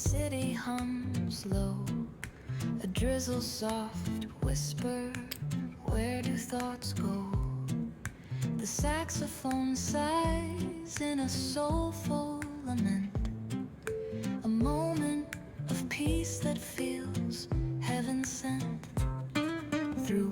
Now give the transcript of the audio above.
city hums low, a drizzle soft whisper, where do thoughts go? The saxophone sighs in a soulful lament, a moment of peace that feels heaven sent. Through